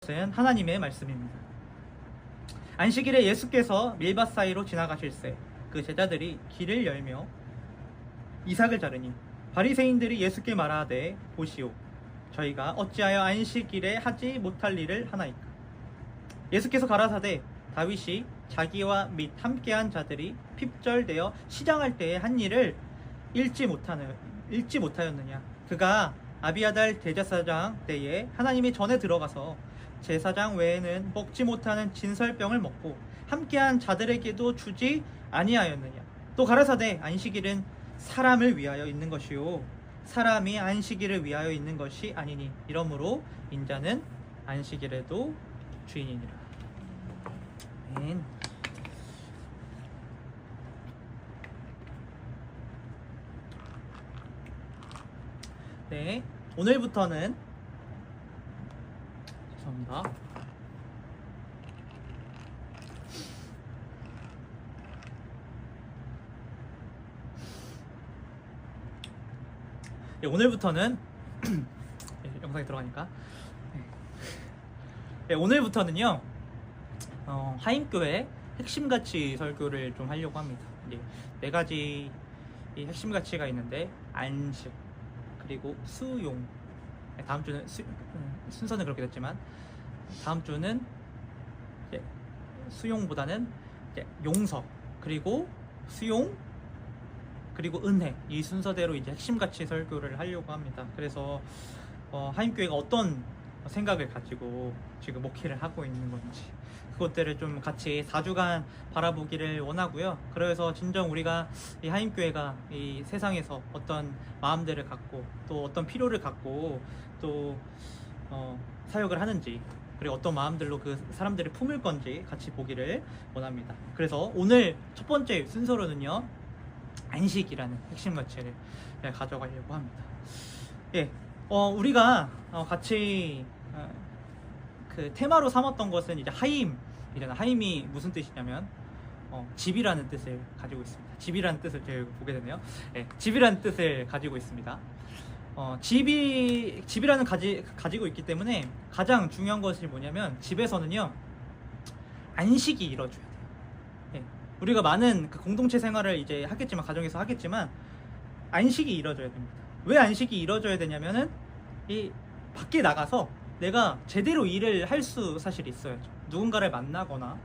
것은 하나님의 말씀입니다. 안식일에 예수께서 밀밭 사이로 지나가실새 그 제자들이 길을 열며 이삭을 자르니 바리새인들이 예수께 말하되 보시오 저희가 어찌하여 안식일에 하지 못할 일을 하나이까. 예수께서 가라사대 다윗이 자기와 및 함께한 자들이 핍절되어 시장할 때에 한 일을 읽지 못하였느냐. 그가 아비아달 대제사장 때에 하나님이 전에 들어가서 제사장 외에는 먹지 못하는 진설병을 먹고 함께한 자들에게도 주지 아니하였느냐. 또 가라사대 안식일은 사람을 위하여 있는 것이요 사람이 안식일을 위하여 있는 것이 아니니 이러므로 인자는 안식일에도 주인이니라. 아멘. 네, 오늘부터는 죄송합니다. 네, 오늘부터는 영상에 들어가니까 네, 오늘부터는요 하임교회 핵심가치 설교를 좀 하려고 합니다. 네 가지 이 핵심 가치가 있는데 안식 그리고 수용. 다음 주는 순서는 그렇게 됐지만 다음 주는 수용보다는 용서 그리고 수용 그리고 은혜, 이 순서대로 이제 핵심 가치 설교를 하려고 합니다. 그래서 하임교회가 어떤 생각을 가지고 지금 목회를 하고 있는 건지 그것들을 좀 같이 4주간 바라보기를 원하고요. 그래서 진정 우리가 이 하임교회가 이 세상에서 어떤 마음들을 갖고 또 어떤 필요를 갖고 또 사역을 하는지 그리고 어떤 마음들로 그 사람들을 품을 건지 같이 보기를 원합니다. 그래서 오늘 첫 번째 순서로는요 안식이라는 핵심 가치를 가져가려고 합니다. 우리가 같이 그 테마로 삼았던 것은 이제 하임이잖아. 하임이 무슨 뜻이냐면 집이라는 뜻을 가지고 있습니다. 집이라는 뜻을 제가 보게 되네요. 집이라는 뜻을 가지고 있습니다. 집이라는 가지고 있기 때문에 가장 중요한 것이 뭐냐면 집에서는요 안식이 이루어져야 돼요. 우리가 많은 그 공동체 생활을 이제 하겠지만 가정에서 하겠지만 안식이 이루어져야 됩니다. 왜 안식이 이루어져야 되냐면은 이 밖에 나가서 내가 제대로 일을 할 수 사실 있어야죠. 누군가를 만나거나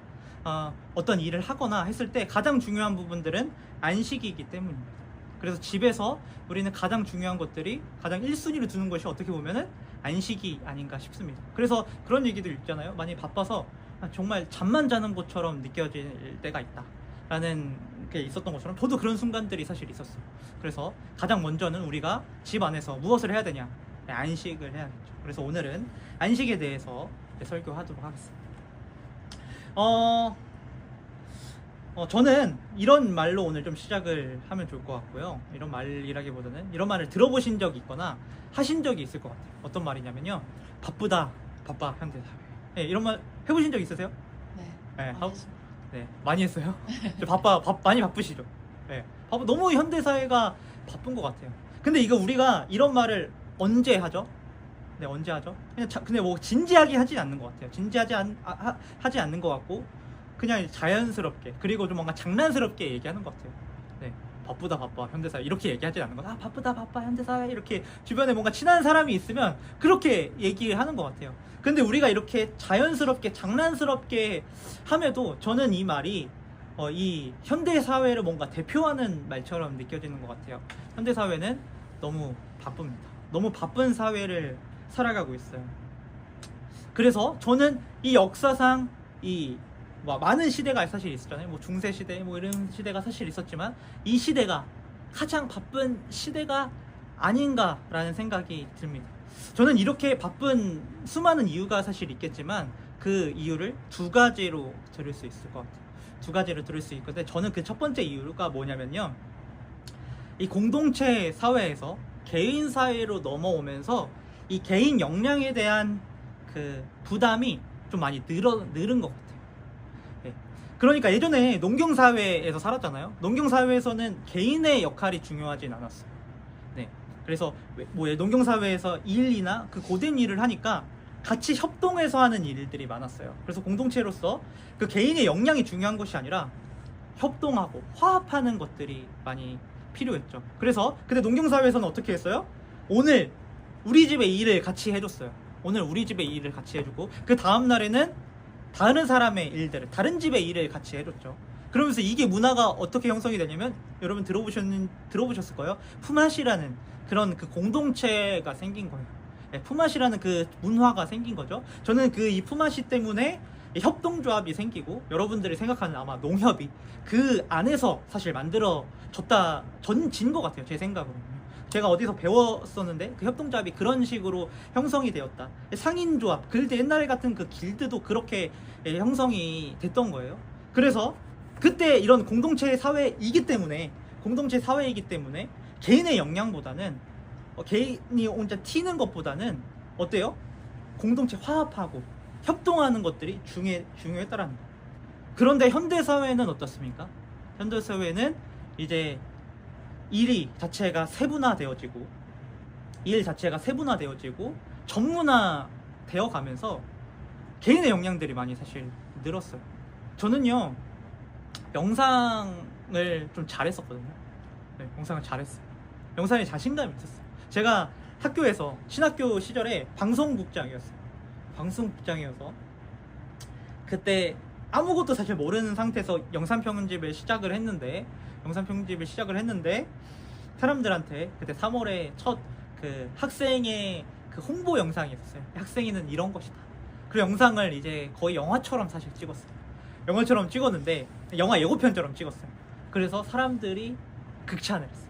어떤 일을 하거나 했을 때 가장 중요한 부분들은 안식이기 때문입니다. 그래서 집에서 우리는 가장 중요한 것들이 가장 1순위로 두는 것이 어떻게 보면은 안식이 아닌가 싶습니다. 그래서 그런 얘기들 있잖아요. 많이 바빠서 정말 잠만 자는 것처럼 느껴질 때가 있다 라는 게 있었던 것처럼 저도 그런 순간들이 사실 있었어요. 그래서 가장 먼저는 우리가 집 안에서 무엇을 해야 되냐? 안식을 해야겠죠. 그래서 오늘은 안식에 대해서 설교하도록 하겠습니다. 저는 이런 말로 오늘 좀 시작을 하면 좋을 것 같고요. 이런 말이라기보다는 이런 말을 들어보신 적이 있거나 하신 적이 있을 것 같아요. 어떤 말이냐면요. 바쁘다, 바빠, 현대사회. 이런 말 해보신 적 있으세요? 네. 네, 많이 했어요. 많이 바쁘시죠? 너무 현대사회가 바쁜 것 같아요. 근데 이거 우리가 이런 말을 언제 하죠? 네, 언제 하죠? 근데 뭐 진지하게 하진 않는 것 같아요. 진지하지 하지 않는 것 같고 그냥 자연스럽게 그리고 좀 뭔가 장난스럽게 얘기하는 것 같아요. 네, 바쁘다 바빠 현대사회 이렇게 얘기하지 않는 거. 바쁘다 바빠 현대사회 이렇게 주변에 뭔가 친한 사람이 있으면 그렇게 얘기하는 것 같아요. 근데 우리가 이렇게 자연스럽게 장난스럽게 함에도 저는 이 말이 이 현대사회를 뭔가 대표하는 말처럼 느껴지는 것 같아요. 현대사회는 너무 바쁩니다. 너무 바쁜 사회를 살아가고 있어요. 그래서 저는 이 역사상 이 많은 시대가 사실 있었잖아요. 뭐 중세시대 뭐 이런 시대가 사실 있었지만 이 시대가 가장 바쁜 시대가 아닌가라는 생각이 듭니다. 저는 이렇게 바쁜 수많은 이유가 사실 있겠지만 그 이유를 두 가지로 들을 수 있을 것 같아요. 두 가지로 들을 수 있는데 저는 그 첫 번째 이유가 뭐냐면요. 이 공동체 사회에서 개인 사회로 넘어오면서 이 개인 역량에 대한 그 부담이 좀 많이 늘은 것 같아요. 그러니까 예전에 농경사회에서 살았잖아요. 농경사회에서는 개인의 역할이 중요하진 않았어요. 그래서 뭐 농경사회에서 일이나 그 고된 일을 하니까 같이 협동해서 하는 일들이 많았어요. 그래서 공동체로서 그 개인의 역량이 중요한 것이 아니라 협동하고 화합하는 것들이 많이 필요했죠. 그래서 근데 농경사회에서는 어떻게 했어요? 오늘 우리 집의 일을 같이 해줬어요. 오늘 우리 집의 일을 같이 해주고 그 다음 날에는 다른 사람의 일들을, 다른 집의 일을 같이 해줬죠. 그러면서 이게 문화가 어떻게 형성이 되냐면 여러분 들어보셨을 거예요. 품앗이라는 그런 그 공동체가 생긴 거예요. 네, 품앗이라는 그 문화가 생긴 거죠. 저는 그 이 품앗이 때문에 협동조합이 생기고 여러분들이 생각하는 아마 농협이 그 안에서 사실 만들어졌다 진 것 같아요. 제 생각으로는. 제가 어디서 배웠었는데 그 협동조합이 그런 식으로 형성이 되었다. 상인조합, 그때 옛날 같은 그 길드도 그렇게 형성이 됐던 거예요. 그래서 그때 이런 공동체 사회이기 때문에 개인의 역량보다는 개인이 혼자 튀는 것보다는 어때요? 공동체 화합하고 협동하는 것들이 중요했다라는 거예요. 그런데 현대사회는 어떻습니까? 현대사회는 이제 일 자체가 세분화되어지고 전문화되어 가면서 개인의 역량들이 많이 사실 늘었어요. 저는요 영상을 좀 잘했었거든요. 네, 영상을 잘했어요. 영상에 자신감이 있었어요. 제가 학교에서 신학교 시절에 방송국장이어서 그때 아무것도 사실 모르는 상태에서 영상 편집을 시작을 했는데 사람들한테 그때 3월에 첫 그 학생의 그 홍보 영상이 있었어요. 학생회는 이런 것이다. 그 영상을 이제 거의 영화처럼 사실 찍었어요. 영화처럼 찍었는데 영화 예고편처럼 찍었어요. 그래서 사람들이 극찬을 했어요.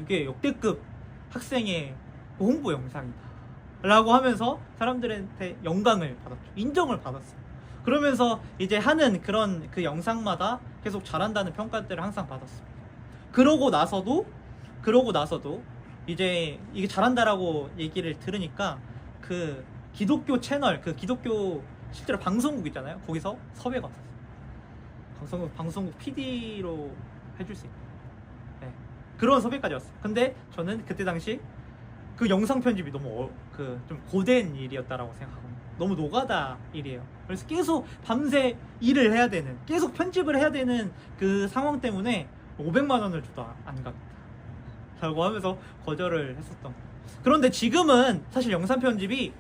이게 역대급 학생의 홍보 영상이다 라고 하면서 사람들한테 영광을 받았죠. 인정을 받았어요. 그러면서 이제 하는 그런 그 영상마다 계속 잘한다는 평가들을 항상 받았습니다. 그러고 나서도 이제 이게 잘한다라고 얘기를 들으니까 그 기독교 채널, 그 기독교 실제로 방송국 있잖아요. 거기서 섭외가 왔었어요. 방송국 PD로 해줄 수 있고, 네, 그런 섭외까지 왔어요. 근데 저는 그때 당시 그 영상 편집이 너무 좀 고된 일이었다라고 생각하거든요. 너무 노가다 일이에요. 그래서 계속 밤새 일을 해야 되는, 계속 편집을 해야 되는 그 상황 때문에 500만 원을 줘도 안 갑니다 라고 하면서 거절을 했었던 거예요. 그런데 지금은 사실 영상 편집이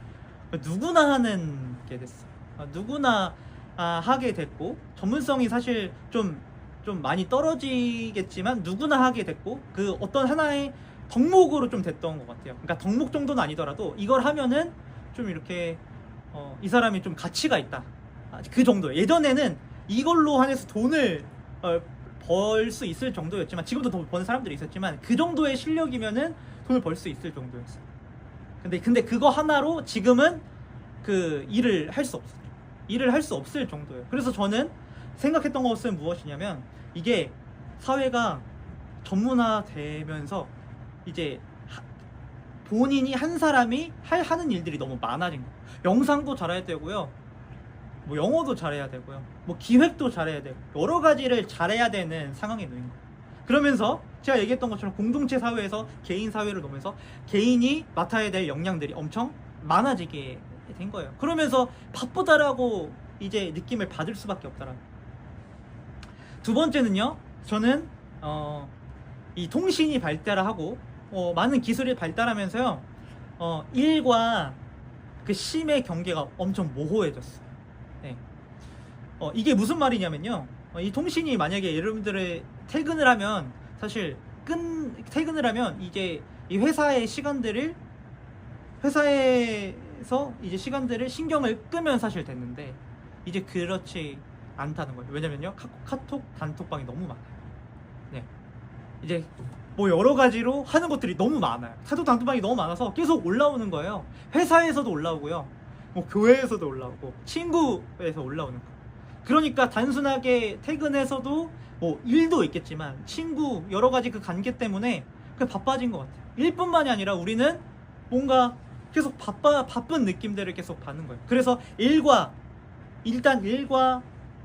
누구나 하는 게 됐어요. 누구나 하게 됐고, 전문성이 사실 좀 많이 떨어지겠지만 누구나 하게 됐고, 그 어떤 하나의 덕목으로 좀 됐던 것 같아요. 그러니까 덕목 정도는 아니더라도 이걸 하면은 좀 이렇게 이 사람이 좀 가치가 있다, 그 정도. 예전에는 이걸로 한해서 돈을 벌 수 있을 정도였지만, 지금도 더 버는 사람들이 있었지만 그 정도의 실력이면은 돈을 벌 수 있을 정도였어요. 근데 그거 하나로 지금은 그 일을 할 수 없을 정도예요. 그래서 저는 생각했던 것은 무엇이냐면, 이게 사회가 전문화되면서 이제 본인이 한 사람이 하는 일들이 너무 많아진 거예요. 영상도 잘해야 되고요, 뭐 영어도 잘해야 되고요, 뭐 기획도 잘해야 되고, 여러 가지를 잘해야 되는 상황에 놓인 거예요. 그러면서 제가 얘기했던 것처럼 공동체 사회에서 개인 사회를 놓으면서 개인이 맡아야 될 역량들이 엄청 많아지게 된 거예요. 그러면서 바쁘다라고 이제 느낌을 받을 수밖에 없다라는. 두 번째는요, 저는 이 통신이 발달하고 많은 기술이 발달하면서요, 일과 그 심의 경계가 엄청 모호해졌어요. 네. 이게 무슨 말이냐면요, 이 통신이 만약에 여러분들의 퇴근을 하면 이제 이 회사에서 이제 시간들을 신경을 끄면 사실 됐는데, 이제 그렇지 않다는 거예요. 왜냐면요, 카톡 단톡방이 너무 많아요. 네. 이제 뭐 여러 가지로 하는 것들이 너무 많아요. 카톡 단톡방이 너무 많아서 계속 올라오는 거예요. 회사에서도 올라오고요, 뭐 교회에서도 올라오고, 친구에서 올라오는 거예요. 그러니까 단순하게 퇴근해서도 뭐 일도 있겠지만 친구 여러 가지 그 관계 때문에 그게 바빠진 것 같아요. 일뿐만이 아니라 우리는 뭔가 계속 바쁜 느낌들을 계속 받는 거예요. 그래서 일과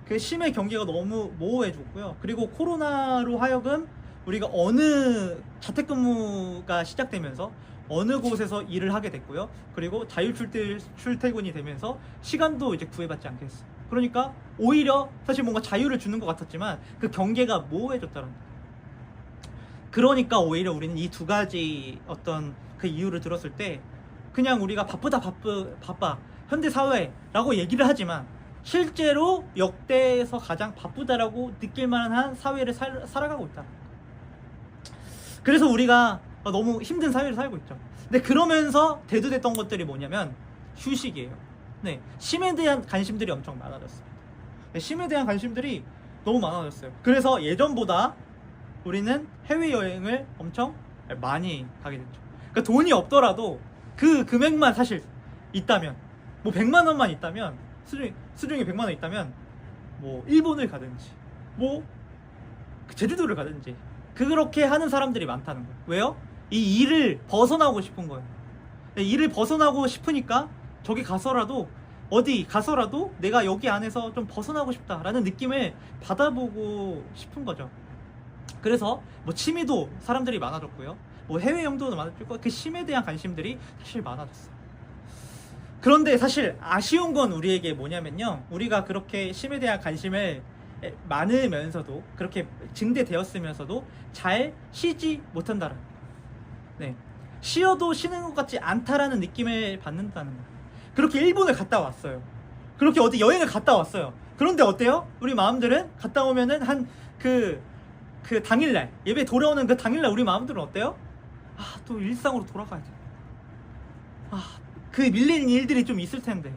그 심의 경계가 너무 모호해졌고요. 그리고 코로나로 하여금 우리가 어느 자택근무가 시작되면서 어느 곳에서 일을 하게 됐고요. 그리고 출퇴근이 되면서 시간도 이제 구애받지 않게 됐어요. 그러니까 오히려 사실 뭔가 자유를 주는 것 같았지만 그 경계가 모호해졌다는 거예요. 그러니까 오히려 우리는 이 두 가지 어떤 그 이유를 들었을 때 그냥 우리가 바빠 현대 사회라고 얘기를 하지만 실제로 역대에서 가장 바쁘다라고 느낄 만한 사회를 살아가고 있다. 그래서 우리가 너무 힘든 사회를 살고 있죠. 근데 그러면서 대두됐던 것들이 뭐냐면 휴식이에요. 네, 쉼에 대한 관심들이 엄청 많아졌습니다. 네, 쉼에 대한 관심들이 너무 많아졌어요. 그래서 예전보다 우리는 해외여행을 엄청 많이 가게 됐죠. 그러니까 돈이 없더라도 그 금액만 사실 있다면, 뭐 100만 원만 있다면, 수중에 100만 원 있다면 뭐 일본을 가든지 뭐 제주도를 가든지 그렇게 하는 사람들이 많다는 거예요. 왜요? 이 일을 벗어나고 싶은 거예요. 일을 벗어나고 싶으니까 저기 가서라도 어디 가서라도 내가 여기 안에서 좀 벗어나고 싶다라는 느낌을 받아보고 싶은 거죠. 그래서 뭐 취미도 사람들이 많아졌고요. 뭐 해외여행도 많아졌고 그 쉼에 대한 관심들이 사실 많아졌어요. 그런데 사실 아쉬운 건 우리에게 뭐냐면요. 우리가 그렇게 쉼에 대한 관심을 많으면서도 그렇게 증대되었으면서도 잘 쉬지 못한다는 거예요. 네. 쉬어도 쉬는 것 같지 않다라는 느낌을 받는다는 거예요. 그렇게 일본을 갔다 왔어요. 그렇게 어디 여행을 갔다 왔어요. 그런데 어때요? 우리 마음들은 갔다 오면은 한 그 당일날 예배 돌아오는 그 당일날 우리 마음들은 어때요? 또 일상으로 돌아가야 돼. 그 밀린 일들이 좀 있을 텐데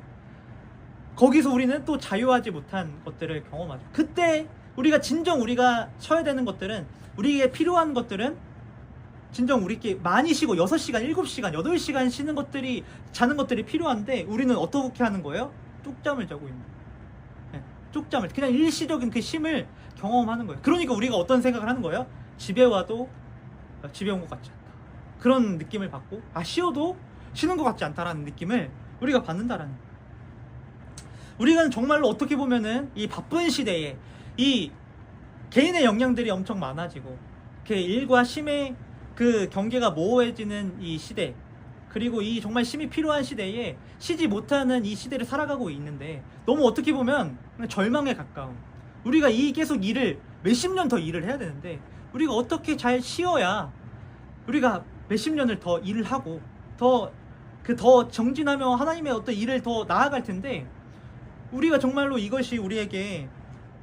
거기서 우리는 또 자유하지 못한 것들을 경험하죠. 그때 우리가 쉬어야 되는 것들은 우리에게 필요한 것들은 진정 우리께 많이 쉬고 6시간, 7시간, 8시간 쉬는 것들이 자는 것들이 필요한데 우리는 어떻게 하는 거예요? 쪽잠을 자고 있는 거예요. 네, 쪽잠을 그냥 일시적인 그 쉼을 경험하는 거예요. 그러니까 우리가 어떤 생각을 하는 거예요? 집에 와도 집에 온 것 같지 않다. 그런 느낌을 받고 쉬어도 쉬는 것 같지 않다라는 느낌을 우리가 받는다라는 거예요. 우리가 정말로 어떻게 보면은 이 바쁜 시대에 이 개인의 역량들이 엄청 많아지고 그 일과 쉼의 그 경계가 모호해지는 이 시대, 그리고 이 정말 쉼이 필요한 시대에 쉬지 못하는 이 시대를 살아가고 있는데 너무 어떻게 보면 절망에 가까운, 우리가 계속 일을 몇십 년 더 일을 해야 되는데 우리가 어떻게 잘 쉬어야 우리가 몇십 년을 더 일을 하고 더 정진하며 하나님의 어떤 일을 더 나아갈 텐데 우리가 정말로 이것이 우리에게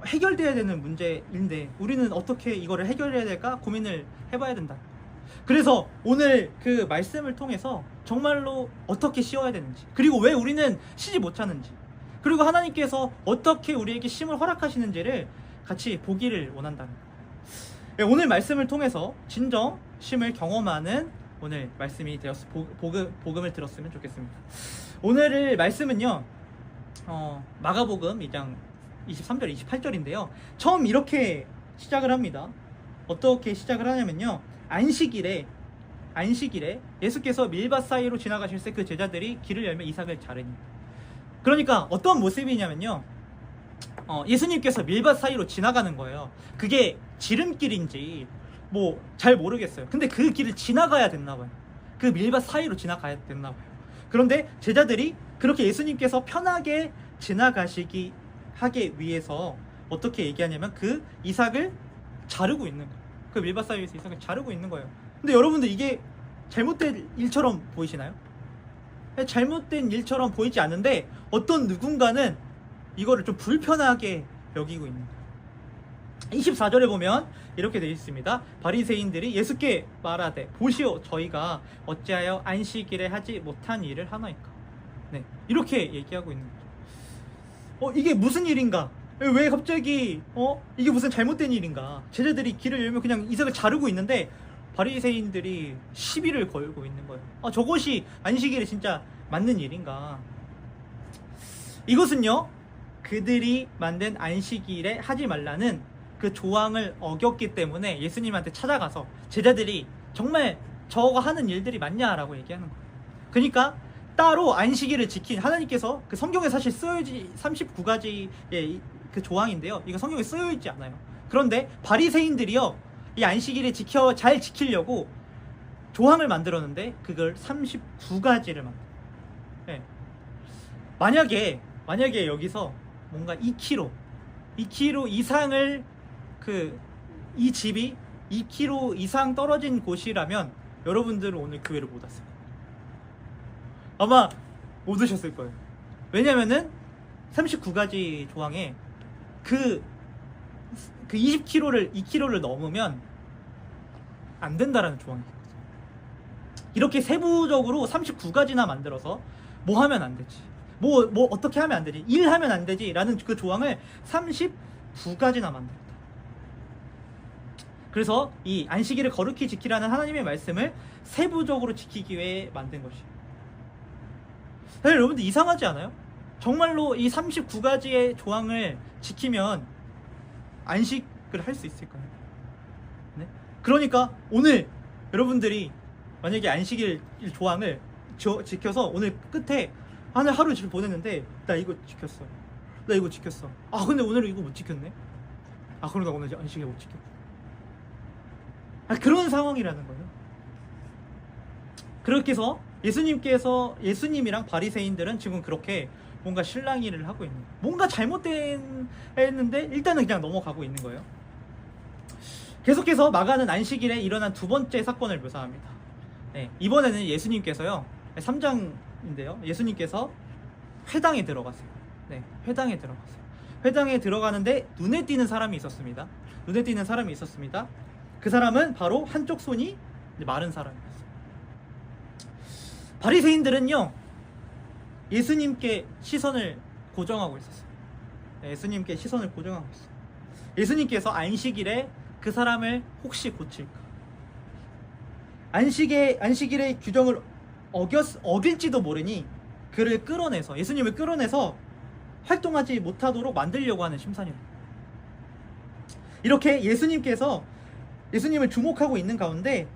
해결돼야 되는 문제인데 우리는 어떻게 이거를 해결해야 될까 고민을 해봐야 된다. 그래서 오늘 그 말씀을 통해서 정말로 어떻게 쉬어야 되는지, 그리고 왜 우리는 쉬지 못하는지, 그리고 하나님께서 어떻게 우리에게 쉼을 허락하시는지를 같이 보기를 원한다는 거예요. 오늘 말씀을 통해서 진정 쉼을 경험하는 오늘 말씀이 되었어 복음을 들었으면 좋겠습니다. 오늘의 말씀은요, 마가복음 2장 23절 28절인데요 처음 이렇게 시작을 합니다. 어떻게 시작을 하냐면요, 안식일에 예수께서 밀밭 사이로 지나가실 때 그 제자들이 길을 열며 이삭을 자르니. 그러니까 어떤 모습이냐면요, 예수님께서 밀밭 사이로 지나가는 거예요. 그게 지름길인지 뭐 잘 모르겠어요. 근데 그 길을 지나가야 됐나 봐요. 그 밀밭 사이로 지나가야 됐나 봐요. 그런데 제자들이 그렇게 예수님께서 편하게 지나가시기 하기 위해서 어떻게 얘기하냐면 그 이삭을 자르고 있는 거예요. 그 밀밭 사이에서 이삭을 자르고 있는 거예요. 근데 여러분들 이게 잘못된 일처럼 보이시나요? 잘못된 일처럼 보이지 않는데 어떤 누군가는 이거를 좀 불편하게 여기고 있는 거예요. 24절에 보면 이렇게 되어 있습니다. 바리새인들이 예수께 말하되 보시오, 저희가 어찌하여 안식일에 하지 못한 일을 하나이까. 네, 이렇게 얘기하고 있는 거죠. 이게 무슨 일인가? 왜 갑자기 이게 무슨 잘못된 일인가? 제자들이 길을 열면 그냥 이삭을 자르고 있는데 바리새인들이 시비를 걸고 있는 거예요. 저것이 안식일에 진짜 맞는 일인가? 이것은요, 그들이 만든 안식일에 하지 말라는 그 조항을 어겼기 때문에 예수님한테 찾아가서 제자들이 정말 저거 하는 일들이 맞냐라고 얘기하는 거예요. 그러니까 따로 안식일을 지킨 하나님께서 그 성경에 사실 쓰여있지 39가지의 그 조항인데요, 이거 성경에 쓰여있지 않아요. 그런데 바리새인들이요, 이 안식일을 잘 지키려고 조항을 만들었는데 그걸 39가지를 만들어요. 네. 만약에 여기서 뭔가 2km 이상을 이 집이 2km 이상 떨어진 곳이라면 여러분들은 오늘 교회를 못 왔어요. 아마 못 오셨을 거예요. 왜냐면은 39가지 조항에 그 2km를 넘으면 안 된다라는 조항이 있거든요. 이렇게 세부적으로 39가지나 만들어서 뭐 하면 안 되지, 뭐 어떻게 하면 안 되지, 일하면 안 되지 라는 그 조항을 39가지나 만들었다. 그래서 이 안식일을 거룩히 지키라는 하나님의 말씀을 세부적으로 지키기 위해 만든 것이에요. 사실 여러분들 이상하지 않아요? 정말로 이 39가지의 조항을 지키면 안식을 할 수 있을까요? 네? 그러니까 오늘 여러분들이 만약에 안식일 조항을 지켜서 오늘 끝에 하루 지금 보냈는데 나 이거 지켰어, 나 이거 지켰어, 아 근데 오늘 이거 못 지켰네, 아 그럼 나 오늘 안식일 못 지켰어. 그런 상황이라는 거예요. 그렇게 해서 예수님이랑 바리새인들은 지금 그렇게 뭔가 실랑이를 하고 있는 거예요. 뭔가 잘못됐는데 일단은 그냥 넘어가고 있는 거예요. 계속해서 마가는 안식일에 일어난 두 번째 사건을 묘사합니다. 네, 이번에는 예수님께서요, 3장인데요 예수님께서 회당에 들어가세요. 네, 회당에 들어가는데 눈에 띄는 사람이 있었습니다. 그 사람은 바로 한쪽 손이 마른 사람이었어요. 바리새인들은요, 예수님께 시선을 고정하고 있었어요. 예수님께 시선을 고정하고 있어요. 예수님께서 안식일에 그 사람을 혹시 고칠까? 안식일의 규정을 어길지도 모르니 그를 끌어내서, 예수님을 끌어내서 활동하지 못하도록 만들려고 하는 심산이에요. 이렇게 예수님을 주목하고 있는 가운데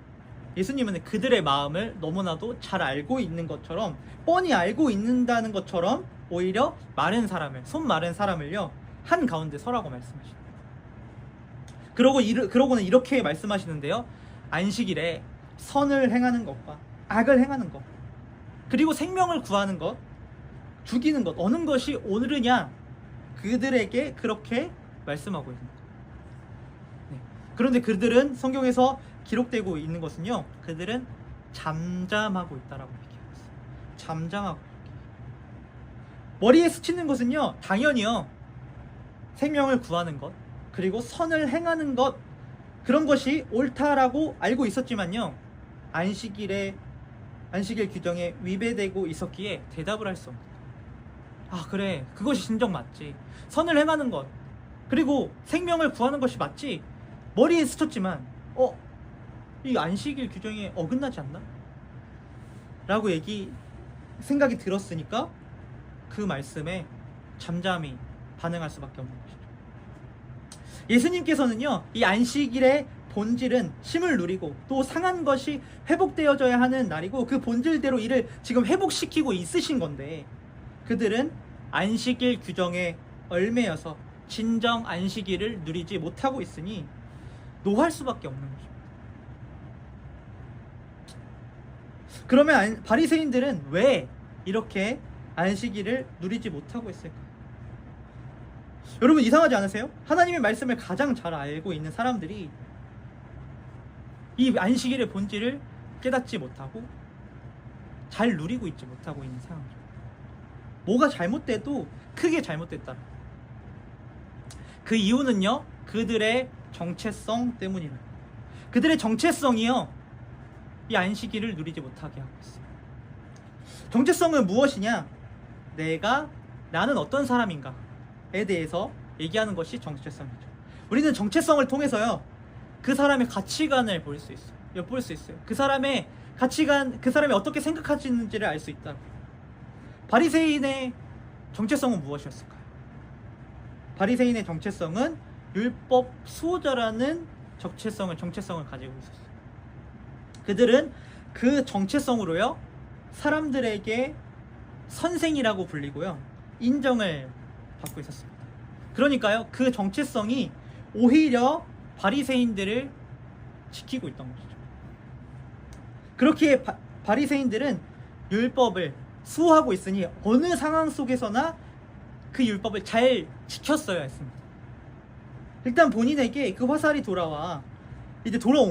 예수님은 그들의 마음을 너무나도 잘 알고 있는 것처럼, 뻔히 알고 있는다는 것처럼 오히려 손 마른 사람을요 한 가운데 서라고 말씀하십니다. 그러고는 이렇게 말씀하시는데요, 안식일에 선을 행하는 것과 악을 행하는 것, 그리고 생명을 구하는 것, 죽이는 것, 어느 것이 옳으냐, 그들에게 그렇게 말씀하고 있는 것. 네. 그런데 그들은, 성경에서 기록되고 있는 것은요, 그들은 잠잠하고 있다라고 얘기하고 있어요. 잠잠하고. 머리에 스치는 것은요, 당연히요, 생명을 구하는 것, 그리고 선을 행하는 것, 그런 것이 옳다라고 알고 있었지만요, 안식일 규정에 위배되고 있었기에 대답을 할 수 없는 거예요. 아 그래, 그것이 진정 맞지, 선을 행하는 것 그리고 생명을 구하는 것이 맞지, 머리에 스쳤지만 이 안식일 규정에 어긋나지 않나? 라고 생각이 들었으니까 그 말씀에 잠잠히 반응할 수밖에 없는 것이죠. 예수님께서는요, 이 안식일의 본질은 쉼을 누리고 또 상한 것이 회복되어져야 하는 날이고, 그 본질대로 이를 지금 회복시키고 있으신 건데, 그들은 안식일 규정에 얽매여서 진정 안식일을 누리지 못하고 있으니 노할 수밖에 없는 것입니다. 그러면 바리새인들은 왜 이렇게 안식일을 누리지 못하고 있을까요? 여러분 이상하지 않으세요? 하나님의 말씀을 가장 잘 알고 있는 사람들이 이 안식일의 본질을 깨닫지 못하고 잘 누리고 있지 못하고 있는 상황이죠. 뭐가 잘못돼도 크게 잘못됐다. 그 이유는요, 그들의 정체성 때문이라. 그들의 정체성이요, 이 안식일을 누리지 못하게 하고 있어요. 정체성은 무엇이냐? 나는 어떤 사람인가에 대해서 얘기하는 것이 정체성이죠. 우리는 정체성을 통해서요, 그 사람의 가치관을 볼 수 있어요. 엿볼 수 있어요. 그 사람의 가치관, 그 사람이 어떻게 생각하시는지를 알 수 있다. 바리새인의 정체성은 무엇이었을까요? 바리새인의 정체성은 율법 수호자라는 정체성을 가지고 있었어요. 그들은 그 정체성으로요, 사람들에게 선생이라고 불리고요, 인정을 받고 있었습니다. 그러니까요, 그 정체성이 오히려 바리새인들을 지키고 있던 것이죠. 그렇게 바리새인들은 율법을 수호하고 있으니 어느 상황 속에서나 그 율법을 잘 지켰어야 했습니다. 일단 본인에게 그 화살이 돌아온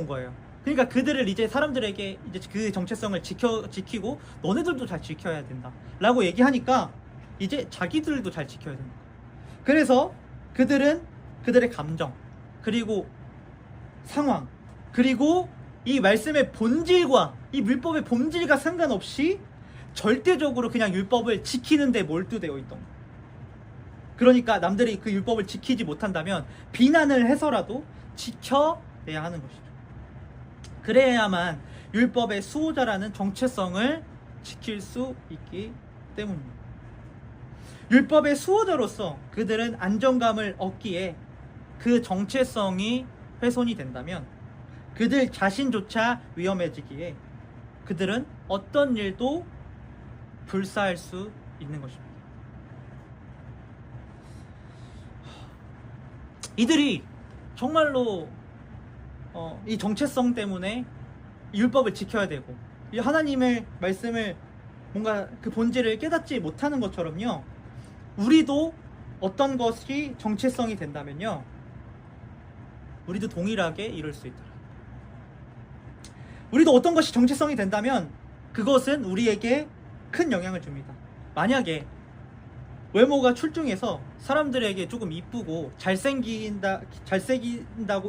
거예요. 그러니까 그들을 이제 사람들에게 이제 그 정체성을 지키고 너네들도 잘 지켜야 된다 라고 얘기하니까 이제 자기들도 잘 지켜야 된다. 그래서 그들은 그들의 감정, 그리고 상황, 그리고 이 말씀의 본질과 이 율법의 본질과 상관없이 절대적으로 그냥 율법을 지키는 데 몰두되어 있던 거예요. 그러니까 남들이 그 율법을 지키지 못한다면 비난을 해서라도 지켜내야 하는 것이죠. 그래야만 율법의 수호자라는 정체성을 지킬 수 있기 때문입니다. 율법의 수호자로서 그들은 안정감을 얻기에 그 정체성이 훼손이 된다면 그들 자신조차 위험해지기에 그들은 어떤 일도 불사할 수 있는 것입니다. 이들이 정말로 이 정체성 때문에 율법을 지켜야 되고 이 하나님의 말씀을 뭔가 그 본질을 깨닫지 못하는 것처럼요, 우리도 어떤 것이 정체성이 된다면요, 우리도 동일하게 이룰 수 있더라. 우리도 어떤 것이 정체성이 된다면 그것은 우리에게 큰 영향을 줍니다. 만약에 외모가 출중해서 사람들에게 조금 이쁘고 잘생긴다고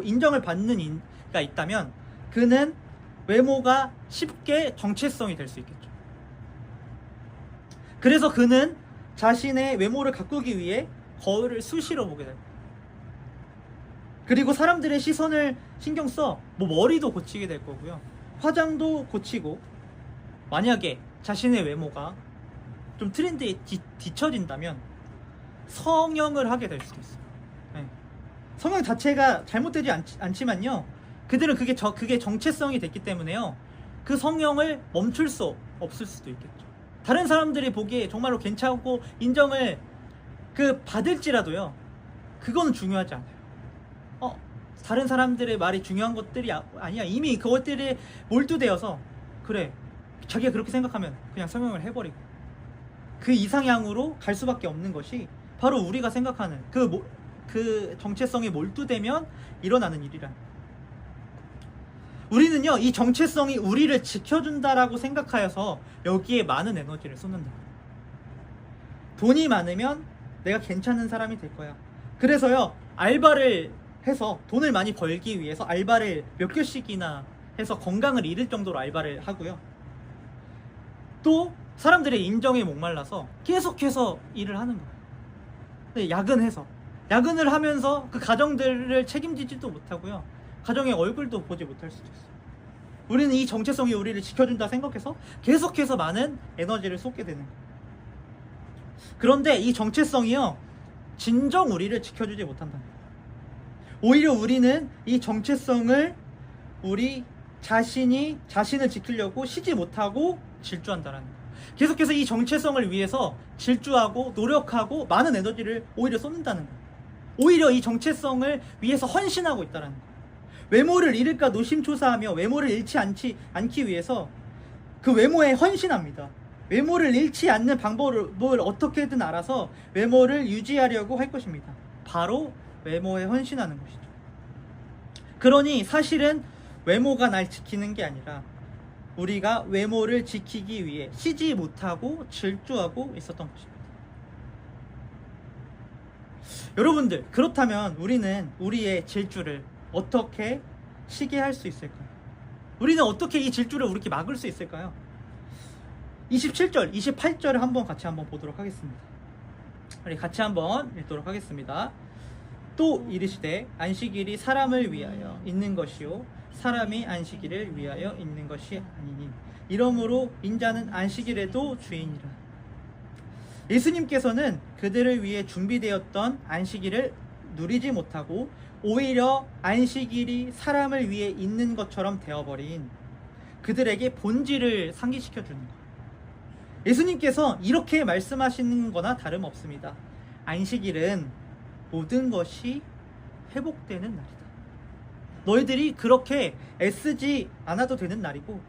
인정을 받는 이가 있다면 그는 외모가 쉽게 정체성이 될 수 있겠죠. 그래서 그는 자신의 외모를 가꾸기 위해 거울을 수시로 보게 됩니다. 그리고 사람들의 시선을 신경 써 머리도 고치게 될 거고요, 화장도 고치고, 만약에 자신의 외모가 좀 트렌드에 뒤처진다면 성형을 하게 될 수도 있어요. 네. 성형 자체가 잘못되지 않지만요, 그들은 그게 정체성이 됐기 때문에요, 그 성형을 멈출 수 없을 수도 있겠죠. 다른 사람들이 보기에 정말로 괜찮고 인정을 받을지라도요, 그거는 중요하지 않아요. 다른 사람들의 말이 중요한 것들이 아니야. 이미 그것들이 몰두되어서 그래, 자기가 그렇게 생각하면 그냥 성형을 해버리고 그 이상향으로 갈 수밖에 없는 것이 바로 우리가 생각하는 그 정체성에 몰두되면 일어나는 일이란. 우리는요, 이 정체성이 우리를 지켜준다라고 생각하여서 여기에 많은 에너지를 쏟는다. 돈이 많으면 내가 괜찮은 사람이 될 거야. 그래서요, 알바를 해서 돈을 많이 벌기 위해서 알바를 몇 개씩이나 해서 건강을 잃을 정도로 알바를 하고요, 또 사람들의 인정에 목말라서 계속해서 일을 하는 거예요. 네, 야근을 하면서 그 가정들을 책임지지도 못하고요, 가정의 얼굴도 보지 못할 수도 있어요. 우리는 이 정체성이 우리를 지켜준다 생각해서 계속해서 많은 에너지를 쏟게 되는 거예요. 그런데 이 정체성이요, 진정 우리를 지켜주지 못한다. 오히려 우리는 이 정체성을 우리 자신을 지키려고 쉬지 못하고 질주한다라는 거예요. 계속해서 이 정체성을 위해서 질주하고 노력하고 많은 에너지를 오히려 쏟는다는 거예요. 오히려 이 정체성을 위해서 헌신하고 있다는 거예요. 외모를 잃을까 노심초사하며 외모를 잃지 않기 위해서 그 외모에 헌신합니다. 외모를 잃지 않는 방법을 어떻게든 알아서 외모를 유지하려고 할 것입니다. 바로 외모에 헌신하는 것이죠. 그러니 사실은 외모가 날 지키는 게 아니라 우리가 외모를 지키기 위해 쉬지 못하고 질주하고 있었던 것입니다. 여러분들, 그렇다면 우리는 우리의 질주를 어떻게 쉬게 할 수 있을까요? 우리는 어떻게 이 질주를 우리께 막을 수 있을까요? 27절, 28절을 같이 한번 보도록 하겠습니다. 우리 같이 한번 읽도록 하겠습니다. 또 이르시되 안식일이 사람을 위하여 있는 것이요 사람이 안식일을 위하여 있는 것이 아니니 이러므로 인자는 안식일에도 주인이라. 예수님께서는 그들을 위해 준비되었던 안식일을 누리지 못하고 오히려 안식일이 사람을 위해 있는 것처럼 되어버린 그들에게 본질을 상기시켜 주는 거예요. 예수님께서 이렇게 말씀하시는 거나 다름없습니다. 안식일은 모든 것이 회복되는 날이다. 너희들이 그렇게 애쓰지 않아도 되는 날이고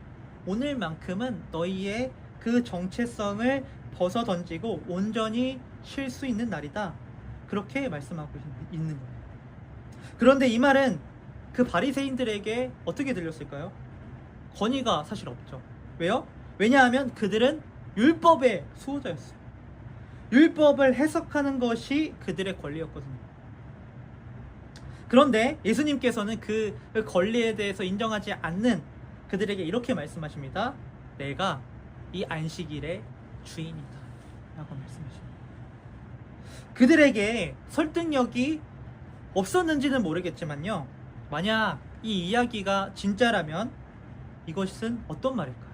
오늘만큼은 너희의 그 정체성을 벗어 던지고 온전히 쉴 수 있는 날이다. 그렇게 말씀하고 있는 거예요. 그런데 이 말은 그 바리새인들에게 어떻게 들렸을까요? 권위가 사실 없죠. 왜요? 왜냐하면 그들은 율법의 수호자였어요. 율법을 해석하는 것이 그들의 권리였거든요. 그런데 예수님께서는 그 권리에 대해서 인정하지 않는 그들에게 이렇게 말씀하십니다. 내가 이 안식일의 주인이다 라고 말씀하십니다. 그들에게 설득력이 없었는지는 모르겠지만요, 만약 이 이야기가 진짜라면 이것은 어떤 말일까요?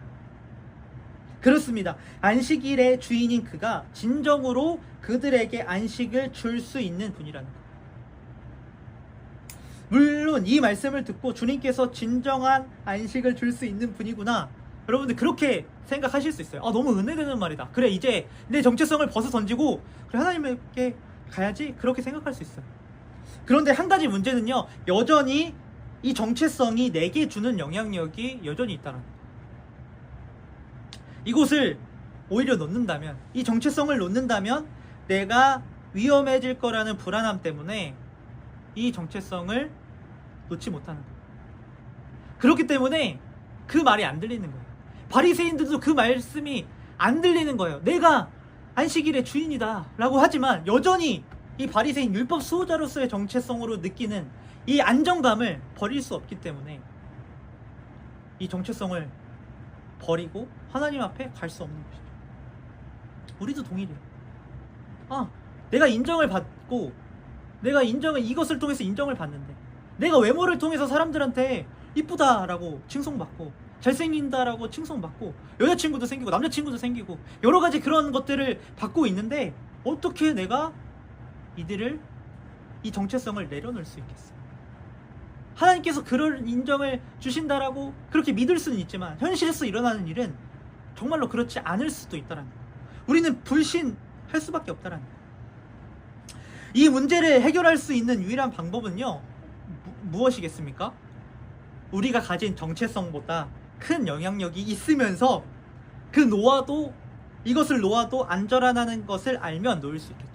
그렇습니다. 안식일의 주인인 그가 진정으로 그들에게 안식을 줄 수 있는 분이라는 거예요. 물론 이 말씀을 듣고 주님께서 진정한 안식을 줄 수 있는 분이구나, 여러분들 그렇게 생각하실 수 있어요. 너무 은혜되는 말이다. 그래, 이제 내 정체성을 벗어 던지고 그래, 하나님께 가야지, 그렇게 생각할 수 있어요. 그런데 한 가지 문제는요, 여전히 이 정체성이 내게 주는 영향력이 여전히 있다는 거예요. 이곳을 오히려 놓는다면, 이 정체성을 놓는다면 내가 위험해질 거라는 불안함 때문에 이 정체성을 놓지 못하는 거예요. 그렇기 때문에 그 말이 안 들리는 거예요. 바리새인들도 그 말씀이 안 들리는 거예요. 내가 안식일의 주인이다 라고 하지만 여전히 이 바리새인 율법 수호자로서의 정체성으로 느끼는 이 안정감을 버릴 수 없기 때문에 이 정체성을 버리고 하나님 앞에 갈 수 없는 것이죠. 우리도 동일해요. 내가 인정을 받고, 내가 이것을 통해서 인정을 받는데, 내가 외모를 통해서 사람들한테 이쁘다라고 칭송받고, 잘생긴다라고 칭송받고, 여자친구도 생기고 남자친구도 생기고 여러 가지 그런 것들을 받고 있는데 어떻게 내가 이 정체성을 내려놓을 수 있겠어요? 하나님께서 그런 인정을 주신다라고 그렇게 믿을 수는 있지만 현실에서 일어나는 일은 정말로 그렇지 않을 수도 있다는 거예요. 우리는 불신할 수밖에 없다는 거예요. 이 문제를 해결할 수 있는 유일한 방법은요, 무엇이겠습니까? 우리가 가진 정체성보다 큰 영향력이 있으면서 이것을 놓아도 안전하다는 것을 알면 놓을 수 있겠죠.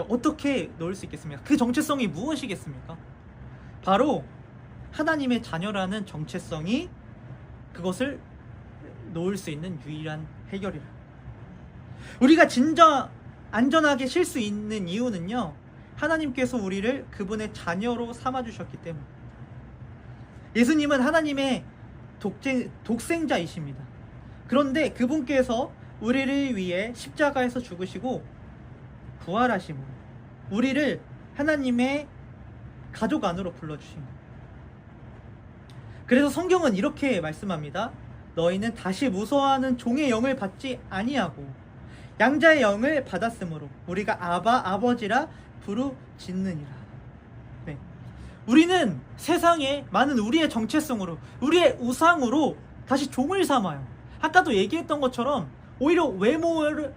어떻게 놓을 수 있겠습니까? 그 정체성이 무엇이겠습니까? 바로 하나님의 자녀라는 정체성이 그것을 놓을 수 있는 유일한 해결이라. 우리가 진짜 안전하게 쉴 수 있는 이유는요, 하나님께서 우리를 그분의 자녀로 삼아주셨기 때문에. 예수님은 하나님의 독생자이십니다. 그런데 그분께서 우리를 위해 십자가에서 죽으시고 부활하심으로 우리를 하나님의 가족 안으로 불러주십니다. 그래서 성경은 이렇게 말씀합니다. 너희는 다시 무서워하는 종의 영을 받지 아니하고 양자의 영을 받았으므로 우리가 아바, 아버지라 부르짖느니라. 네. 우리는 세상에 많은 우리의 정체성으로, 우리의 우상으로 다시 종을 삼아요. 아까도 얘기했던 것처럼 오히려 외모에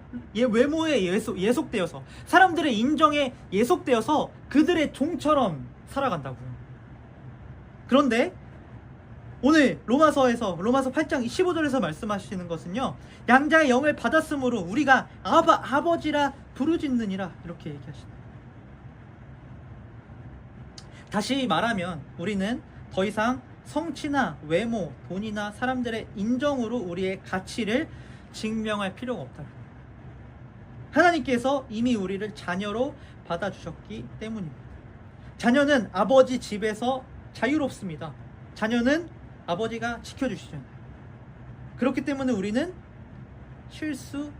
예속되어서, 사람들의 인정에 예속되어서 그들의 종처럼 살아간다고요. 그런데 오늘 로마서 8장 15절에서 말씀하시는 것은요, 양자의 영을 받았으므로 우리가 아바, 아버지라 부르짖느니라, 이렇게 얘기하시네요. 다시 말하면 우리는 더 이상 성취나 외모, 돈이나 사람들의 인정으로 우리의 가치를 증명할 필요가 없다. 하나님께서 이미 우리를 자녀로 받아주셨기 때문입니다. 자녀는 아버지 집에서 자유롭습니다. 자녀는 아버지가 지켜주시잖아요. 그렇기 때문에 우리는 쉴 수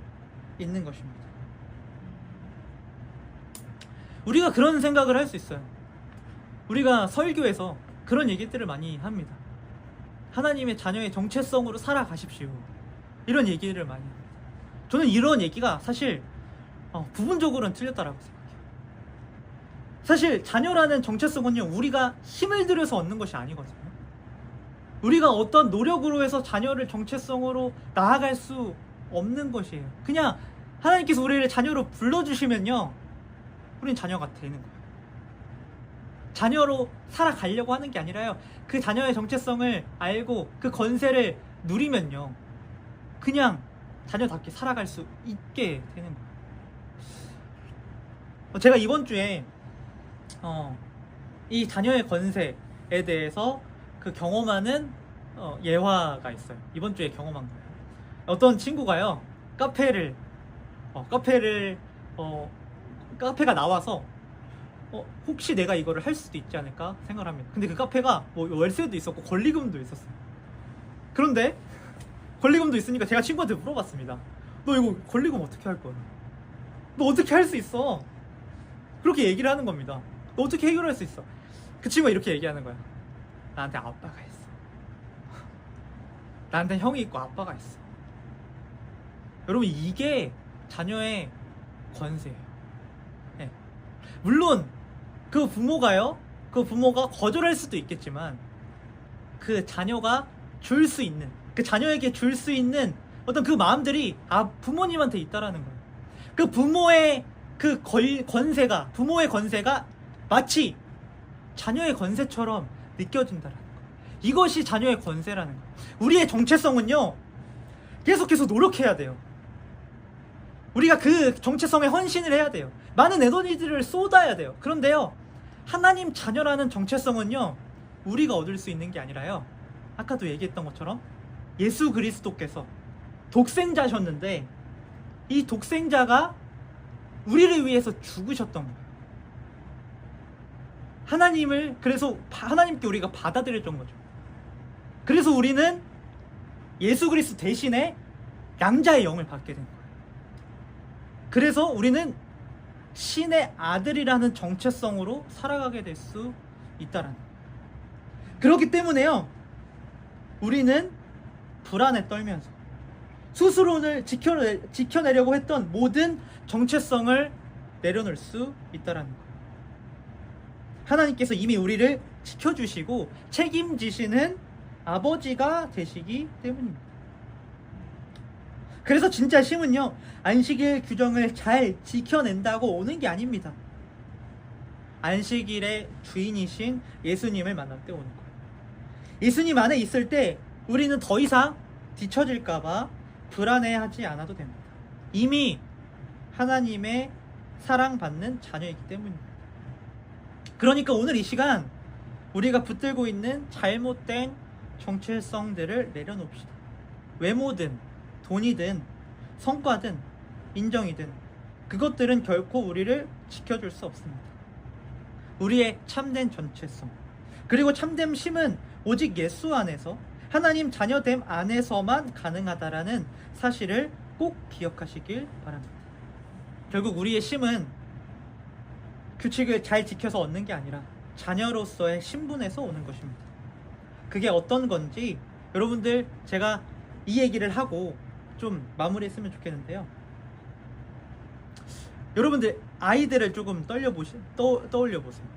있는 것입니다. 우리가 그런 생각을 할 수 있어요. 우리가 설교에서 그런 얘기들을 많이 합니다. 하나님의 자녀의 정체성으로 살아가십시오, 이런 얘기를 많이 합니다. 저는 이런 얘기가 사실 부분적으로는 틀렸다라고 생각해요. 사실 자녀라는 정체성은요, 우리가 힘을 들여서 얻는 것이 아니거든요. 우리가 어떤 노력으로 해서 자녀를 정체성으로 나아갈 수 없는 것이에요. 그냥 하나님께서 우리를 자녀로 불러주시면요, 우린 자녀가 되는 거예요. 자녀로 살아가려고 하는 게 아니라요. 그 자녀의 정체성을 알고 그 권세를 누리면요. 그냥 자녀답게 살아갈 수 있게 되는 거예요. 제가 이번 주에 이 자녀의 권세에 대해서 그 경험하는 예화가 있어요. 이번 주에 경험한 거예요. 어떤 친구가요, 카페가 나와서 혹시 내가 이거를 할 수도 있지 않을까 생각을 합니다. 근데 그 카페가 뭐 월세도 있었고 권리금도 있었어요. 그런데 권리금도 있으니까 제가 친구한테 물어봤습니다. 너 이거 권리금 어떻게 할 거야? 너 어떻게 할 수 있어? 그렇게 얘기를 하는 겁니다. 너 어떻게 해결할 수 있어? 그 친구가 이렇게 얘기하는 거야. 나한테 아빠가 있어. 나한테 형이 있고 아빠가 있어. 여러분, 이게 자녀의 권세예요. 네. 물론 그 부모가 거절할 수도 있겠지만 그 자녀가 줄 수 있는, 그 자녀에게 줄 수 있는 어떤 그 마음들이 부모님한테 있다라는 거예요. 그 부모의 그 부모의 권세가 마치 자녀의 권세처럼 느껴진다라는 거예요. 이것이 자녀의 권세라는 거예요. 우리의 정체성은요, 계속해서 노력해야 돼요. 우리가 그 정체성에 헌신을 해야 돼요. 많은 에너지들을 쏟아야 돼요. 그런데요, 하나님 자녀라는 정체성은요, 우리가 얻을 수 있는 게 아니라요, 아까도 얘기했던 것처럼 예수 그리스도께서 독생자셨는데 이 독생자가 우리를 위해서 죽으셨던 거예요. 그래서 하나님께 우리가 받아들였던 거죠. 그래서 우리는 예수 그리스도 대신에 양자의 영을 받게 된 거예요. 그래서 우리는 신의 아들이라는 정체성으로 살아가게 될 수 있다라는 거예요. 그렇기 때문에요, 우리는 불안에 떨면서 스스로를 지켜내려고 했던 모든 정체성을 내려놓을 수 있다라는 거예요. 하나님께서 이미 우리를 지켜주시고 책임지시는 아버지가 되시기 때문입니다. 그래서 진짜 쉼은요, 안식일 규정을 잘 지켜낸다고 오는 게 아닙니다. 안식일의 주인이신 예수님을 만날 때 오는 거예요. 예수님 안에 있을 때 우리는 더 이상 뒤처질까봐 불안해하지 않아도 됩니다. 이미 하나님의 사랑받는 자녀이기 때문입니다. 그러니까 오늘 이 시간 우리가 붙들고 있는 잘못된 정체성들을 내려놓읍시다. 외모든 돈이든 성과든 인정이든 그것들은 결코 우리를 지켜줄 수 없습니다. 우리의 참된 정체성, 그리고 참된 쉼은 오직 예수 안에서, 하나님 자녀됨 안에서만 가능하다라는 사실을 꼭 기억하시길 바랍니다. 결국 우리의 쉼은 규칙을 잘 지켜서 얻는 게 아니라 자녀로서의 신분에서 오는 것입니다. 그게 어떤 건지 여러분들, 제가 이 얘기를 하고 좀 마무리했으면 좋겠는데요. 여러분들 아이들을 조금 떠올려 보세요.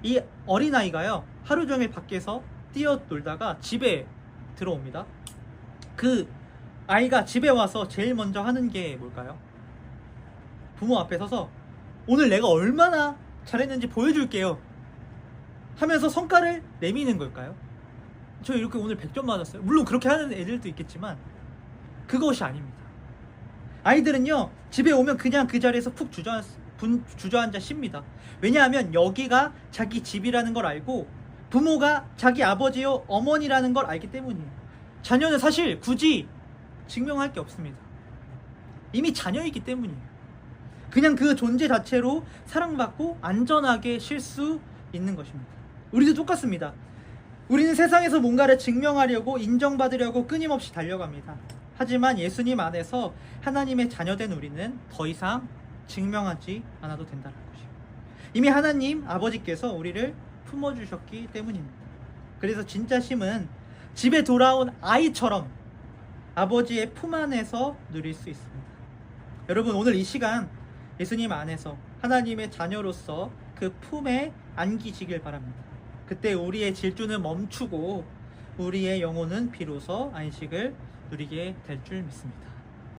이 어린아이가요, 하루 종일 밖에서 뛰어놀다가 집에 들어옵니다. 그 아이가 집에 와서 제일 먼저 하는 게 뭘까요? 부모 앞에 서서 오늘 내가 얼마나 잘했는지 보여줄게요 하면서 성과를 내미는 걸까요? 저 이렇게 오늘 100점 맞았어요. 물론 그렇게 하는 애들도 있겠지만 그것이 아닙니다. 아이들은요, 집에 오면 그냥 그 자리에서 푹 주저앉아 쉽니다. 왜냐하면 여기가 자기 집이라는 걸 알고 부모가 자기 아버지요 어머니라는 걸 알기 때문이에요. 자녀는 사실 굳이 증명할 게 없습니다. 이미 자녀이기 때문이에요. 그냥 그 존재 자체로 사랑받고 안전하게 쉴 수 있는 것입니다. 우리도 똑같습니다. 우리는 세상에서 뭔가를 증명하려고, 인정받으려고 끊임없이 달려갑니다. 하지만 예수님 안에서 하나님의 자녀된 우리는 더 이상 증명하지 않아도 된다는 것이에요. 이미 하나님 아버지께서 우리를 품어주셨기 때문입니다. 그래서 진짜 쉼은 집에 돌아온 아이처럼 아버지의 품 안에서 누릴 수 있습니다. 여러분, 오늘 이 시간 예수님 안에서 하나님의 자녀로서 그 품에 안기시길 바랍니다. 그때 우리의 질주는 멈추고 우리의 영혼은 비로소 안식을 누리게 될 줄 믿습니다.